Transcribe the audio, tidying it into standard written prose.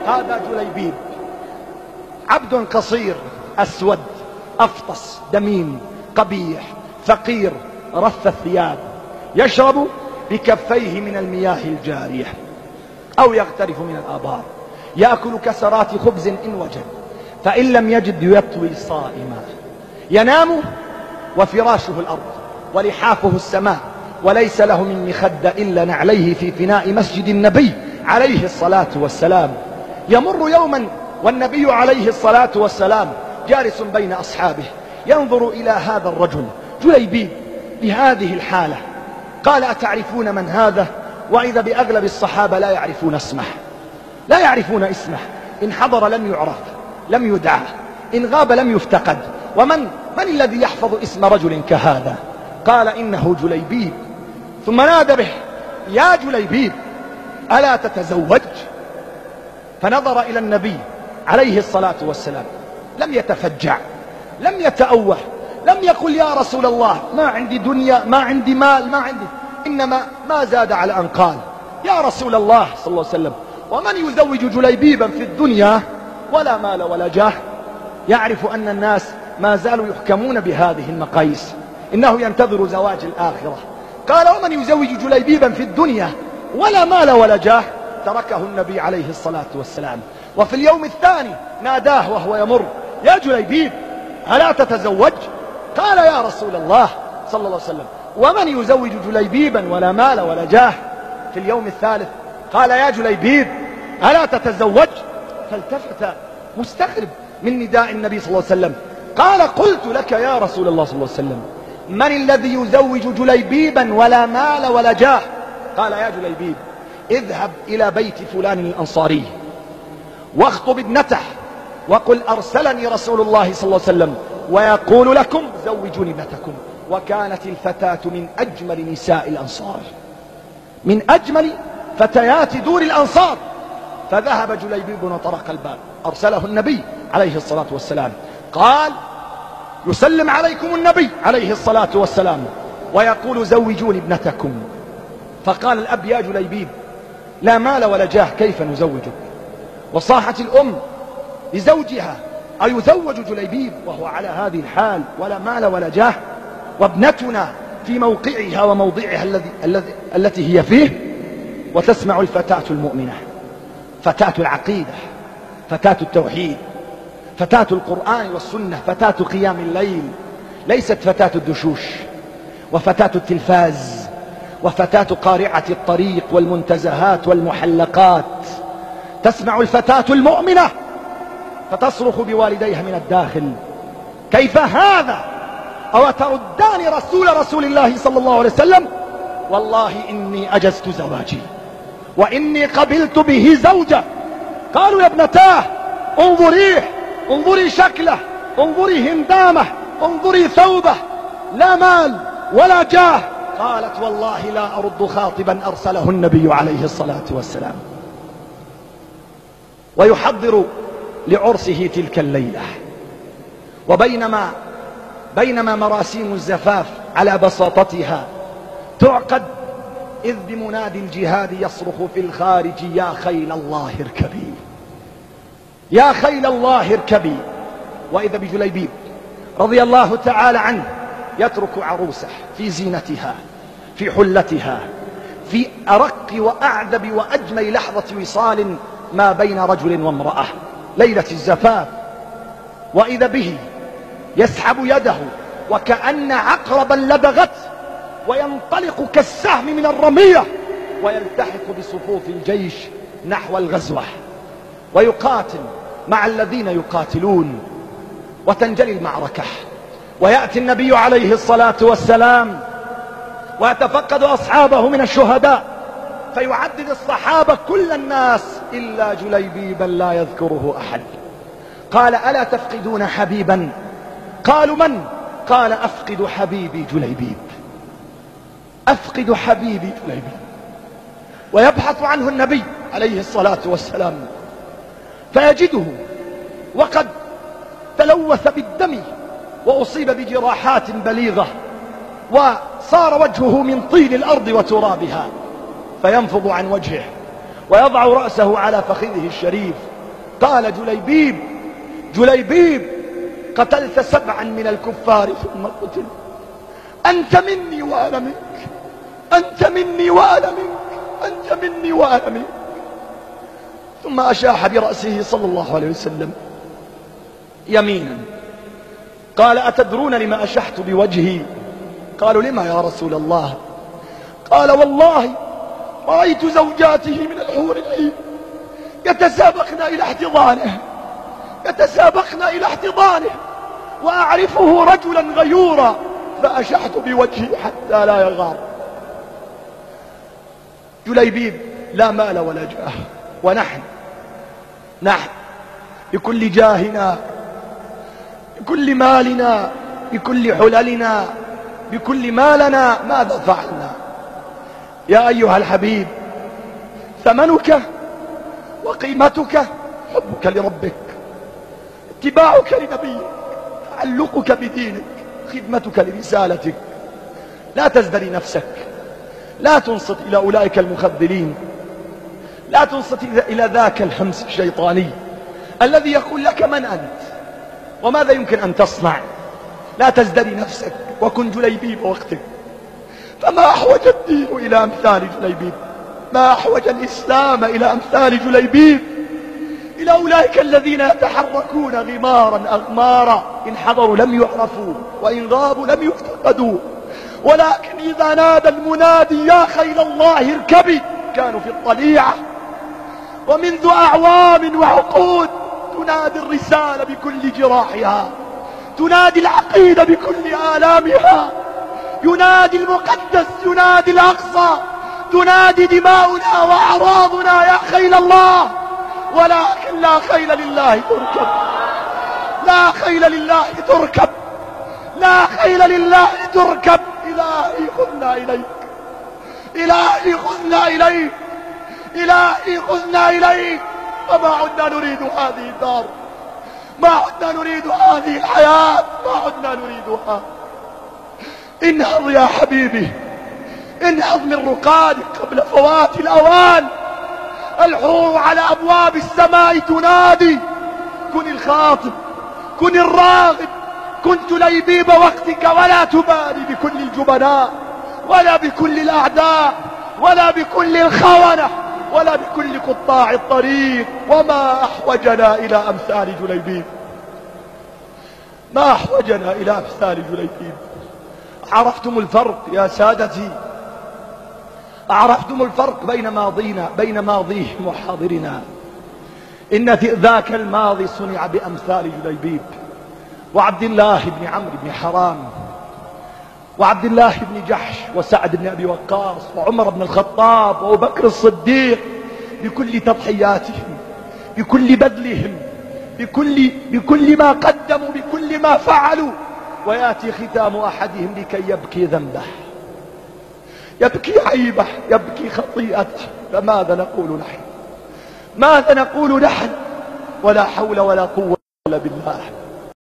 هذا جليبيب، عبد قصير أسود أفطس دميم قبيح فقير رث الثياب، يشرب بكفيه من المياه الجارية أو يغترف من الآبار، يأكل كسرات خبز إن وجد، فإن لم يجد يطوي صائما، ينام وفراشه الأرض ولحافه السماء، وليس له من مخدة إلا نعليه في فناء مسجد النبي عليه الصلاة والسلام. يمر يوما والنبي عليه الصلاة والسلام جالس بين أصحابه، ينظر إلى هذا الرجل جليبيب بهذه الحالة، قال: أتعرفون من هذا؟ وإذا بأغلب الصحابة لا يعرفون اسمه، لا يعرفون اسمه، إن حضر لم يعرف لم يدعى، إن غاب لم يفتقد، ومن الذي يحفظ اسم رجل كهذا؟ قال: إنه جليبيب. ثم نادى به: يا جليبيب ألا تتزوج؟ فنظر إلى النبي عليه الصلاة والسلام، لم يتفجع، لم يتأوه، لم يقل: يا رسول الله ما عندي دنيا، ما عندي مال، ما عندي، إنما ما زاد على أن قال: يا رسول الله صلى الله عليه وسلم ومن يزوج جليبيبا في الدنيا ولا مال ولا جاه؟ يعرف أن الناس ما زالوا يحكمون بهذه المقاييس، إنه ينتظر زواج الآخرة. قال: ومن يزوج جليبيبا في الدنيا ولا مال ولا جاه؟ تركه النبي عليه الصلاة والسلام. وفي اليوم الثاني ناداه وهو يمر: يا جليبيب ألا تتزوج؟ قال: يا رسول الله صلى الله عليه وسلم ومن يزوج جليبيبا ولا مال ولا جاه؟ في اليوم الثالث قال: يا جليبيب ألا تتزوج؟ فالتفت مستغرب من نداء النبي صلى الله عليه وسلم، قال: قلت لك يا رسول الله صلى الله عليه وسلم من الذي يزوج جليبيبا ولا مال ولا جاه؟ قال: يا جليبيب اذهب إلى بيت فلان الأنصاري واخطب ابنته وقل: أرسلني رسول الله صلى الله عليه وسلم ويقول لكم زوجوني ابنتكم. وكانت الفتاة من أجمل نساء الأنصار، من أجمل فتيات دور الأنصار. فذهب جليبيب وطرق الباب، أرسله النبي عليه الصلاة والسلام، قال: يسلم عليكم النبي عليه الصلاة والسلام ويقول: زوجوني ابنتكم. فقال الأب: يا جليبيب لا مال ولا جاه، كيف نزوجك؟ وصاحت الأم لزوجها: أيزوج جليبيب وهو على هذه الحال ولا مال ولا جاه؟ وابنتنا في موقعها وموضعها التي هي فيه. وتسمع الفتاة المؤمنة، فتاة العقيدة، فتاة التوحيد، فتاة القرآن والسنة، فتاة قيام الليل، ليست فتاة الدشوش وفتاة التلفاز وفتاة قارعة الطريق والمنتزهات والمحلقات. تسمع الفتاة المؤمنة فتصرخ بوالديها من الداخل: كيف هذا؟ أو تردان رسول الله صلى الله عليه وسلم؟ والله إني أجزت زواجي وإني قبلت به زوجة. قالوا: يا ابنتاه انظريه، انظري شكله، انظري هندامه، انظري ثوبه، لا مال ولا جاه. قالت: والله لا أرد خاطبا أرسله النبي عليه الصلاة والسلام. ويحضر لعرسه تلك الليلة، وبينما مراسيم الزفاف على بساطتها تعقد، إذ بمنادي الجهاد يصرخ في الخارج: يا خيل الله اركبي، يا خيل الله اركبي. وإذا بجليبيب رضي الله تعالى عنه يترك عروسه في زينتها، في حلتها، في أرق وأعذب وأجمل لحظة وصال ما بين رجل وامرأة، ليلة الزفاف. وإذا به يسحب يده وكأن عقربا لدغت، وينطلق كالسهم من الرمية ويلتحق بصفوف الجيش نحو الغزوة، ويقاتل مع الذين يقاتلون، وتنجلي المعركة. ويأتي النبي عليه الصلاة والسلام ويتفقد أصحابه من الشهداء، فيعدد الصحابة كل الناس إلا جليبيبا لا يذكره أحد. قال: ألا تفقدون حبيبا؟ قالوا: من؟ قال: أفقد حبيبي جليبيب، أفقد حبيبي جليبيب. ويبحث عنه النبي عليه الصلاة والسلام فيجده وقد تلوث بالدم وأصيب بجراحات بليغة، وصار وجهه من طين الأرض وترابها، فينفض عن وجهه ويضع رأسه على فخذه الشريف قال جليبيب قتلت 7 من الكفار ثم قتل، أنت مني وأنا منك، أنت مني وأنا منك، أنت مني وأنا منك. ثم أشاح برأسه صلى الله عليه وسلم يمينا. قال أتدرون لما أشحت بوجهي؟ قالوا لما يا رسول الله؟ قال والله رأيت زوجاته من الحور العين يتسابقن إلى احتضانه وأعرفه رجلا غيورا فأشحت بوجهي حتى لا يغار. جليبيب لا مال ولا جاه، ونحن بكل جاهنا، بكل مالنا، بكل حللنا، بكل مالنا ماذا فعلنا؟ يا أيها الحبيب، ثمنك وقيمتك حبك لربك، اتباعك لنبيك، تعلقك بدينك، خدمتك لرسالتك. لا تزدري نفسك، لا تنصت إلى أولئك المخذلين، لا تنصت إلى ذاك الهمس الشيطاني الذي يقول لك من أنت وماذا يمكن أن تصنع. لا تزدري نفسك وكن جليبيب وقتك. فما أحوج الدين إلى أمثال جليبيب، ما أحوج الإسلام إلى أمثال جليبيب، إلى أولئك الذين يتحركون غمارا أغمارا، إن حضروا لم يعرفوا وإن غابوا لم يفتقدوا، ولكن إذا نادى المنادي يا خيل الله اركبي كانوا في الطليعة. ومنذ أعوام وعقود تنادي الرسالة بكل جراحها، تنادي العقيدة بكل آلامها، ينادي المقدس، ينادي الأقصى، تنادي دماؤنا وأعراضنا يا خيل الله. ولكن لا خيل لله تركب، لا خيل لله تركب، لا خيل لله تركب. إلهي خذنا إليك، إلهي خذنا إليك، إلهي خذنا إليك. وما عدنا نريد هذه الدار، ما عدنا نريد هذه الحياة، ما عدنا نريدها. انهض يا حبيبي، انهض من رقادك قبل فوات الأوان. الحور على أبواب السماء تنادي. كن الخاطب، كن الراغب، كن جليبيب وقتك، ولا تبالي بكل الجبناء ولا بكل الأعداء ولا بكل الخونة ولا بكل قطاع الطريق. وما أحوجنا إلى أمثال جليبيب، ما أحوجنا إلى أمثال جليبيب. عرفتم الفرق يا سادتي؟ عرفتم الفرق بين ماضينا، بين ماضيهم وحاضرنا؟ إن ذاك الماضي صنع بأمثال جليبيب وعبد الله بن عمرو بن حرام وعبد الله بن جحش وسعد بن أبي وقاص وعمر بن الخطاب وأبو بكر الصديق، بكل تضحياتهم، بكل بذلهم، بكل ما قدموا، بكل ما فعلوا. ويأتي ختام أحدهم لكي يبكي ذنبه، يبكي عيبه، يبكي خطيئته. فماذا نقول نحن؟ ماذا نقول نحن؟ ولا حول ولا قوة إلا بالله.